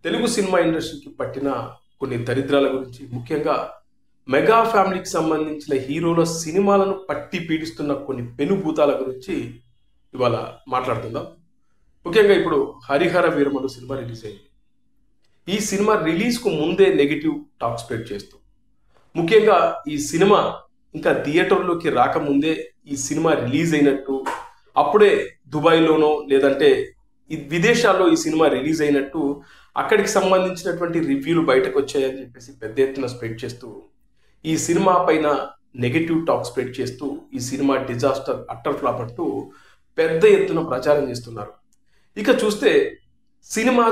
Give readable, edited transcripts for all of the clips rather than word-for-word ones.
Telugu cinema ఇండస్ట్రీకి పట్టిన కొన్ని దరిద్రాల గురించి, ముఖ్యంగా మెగా ఫ్యామిలీకి సంబంధించిన హీరోల సినిమాలను పట్టి పీడిస్తున్న కొన్ని పెనుభూతాల గురించి ఇవాళ మాట్లాడుతుందాం. ముఖ్యంగా ఇప్పుడు హరిహర వీరమలు సినిమా రిలీజ్ అయింది. ఈ సినిమా రిలీజ్కు ముందే నెగిటివ్ టాక్ స్ప్రెడ్ చేస్తూ, ముఖ్యంగా ఈ సినిమా ఇంకా థియేటర్లోకి రాకముందే ఈ సినిమా రిలీజ్ అయినట్టు, అప్పుడే దుబాయ్లోనో లేదంటే విదేశాల్లో ఈ సినిమా రిలీజ్ అయినట్టు అక్కడికి సంబంధించినటువంటి రివ్యూలు బయటకు వచ్చాయని చెప్పేసి పెద్ద ఎత్తున స్ప్రెడ్ చేస్తూ, ఈ సినిమా పైన నెగటివ్ టాక్ స్ప్రెడ్ చేస్తూ ఈ సినిమా డిజాస్టర్, అట్టర్ ఫ్లాప్ అంటూ పెద్ద ఎత్తున ప్రచారం చేస్తున్నారు. ఇక చూస్తే సినిమా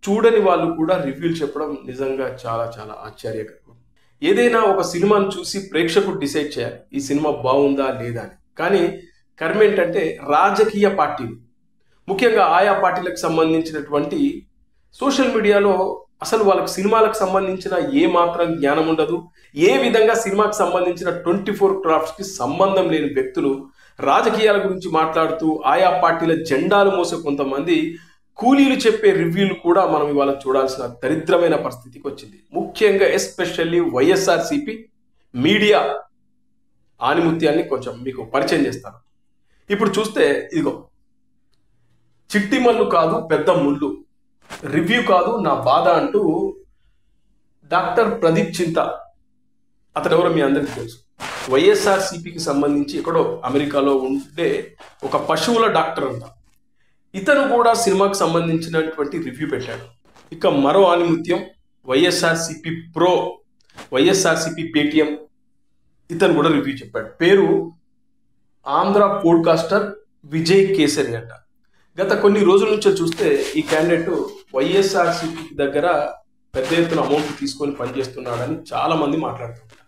చూడని వాళ్ళు కూడా రివ్యూలు చెప్పడం నిజంగా చాలా చాలా ఆశ్చర్యకరం. ఏదైనా ఒక సినిమాను చూసి ప్రేక్షకుడు డిసైడ్ చేయాలి ఈ సినిమా బాగుందా లేదా అని. కానీ కర్మ ఏంటంటే రాజకీయ పార్టీలు, ముఖ్యంగా ఆయా పార్టీలకు సంబంధించినటువంటి సోషల్ మీడియాలో అసలు వాళ్ళకి సినిమాలకు సంబంధించిన ఏ మాత్రం జ్ఞానం ఉండదు. ఏ విధంగా సినిమాకి సంబంధించిన 24 క్రాఫ్ట్స్కి సంబంధం లేని వ్యక్తులు రాజకీయాల గురించి మాట్లాడుతూ ఆయా పార్టీల జెండాలు మోసే కొంతమంది కూలీలు చెప్పే రివ్యూలు కూడా మనం ఇవాళ చూడాల్సిన దరిద్రమైన పరిస్థితికి వచ్చింది. ముఖ్యంగా ఎస్పెషల్లీ వైఎస్ఆర్సీపీ మీడియా ఆనిముత్యాన్ని కొంచెం మీకు పరిచయం చేస్తాను. ఇప్పుడు చూస్తే ఇదిగో, చిట్టి మల్లు కాదు పెద్ద ముళ్ళు, రివ్యూ కాదు నా బాధ అంటూ డాక్టర్ ప్రదీప్ చింత, అతను ఎవరో మీ అందరికీ తెలుసు. వైఎస్ఆర్సీపీకి సంబంధించి ఎక్కడో అమెరికాలో ఉండే ఒక పశువుల డాక్టర్ అంట. ఇతను కూడా సినిమాకి సంబంధించినటువంటి రివ్యూ పెట్టాడు. ఇక మరో ఆనిముత్యం వైఎస్ఆర్సీపీ ప్రో, వైఎస్ఆర్సీపీ పేటిఎం, ఇతను కూడా రివ్యూ చెప్పాడు. పేరు ఆంధ్ర పోడ్కాస్టర్ విజయ్ కేసరి అంట. గత కొన్ని రోజుల నుంచి చూస్తే ఈ క్యాండిడేట్ వైఎస్ఆర్సీపీ దగ్గర పెద్ద ఎత్తున అమౌంట్ తీసుకొని పనిచేస్తున్నాడని చాలా మంది మాట్లాడుతున్నారు.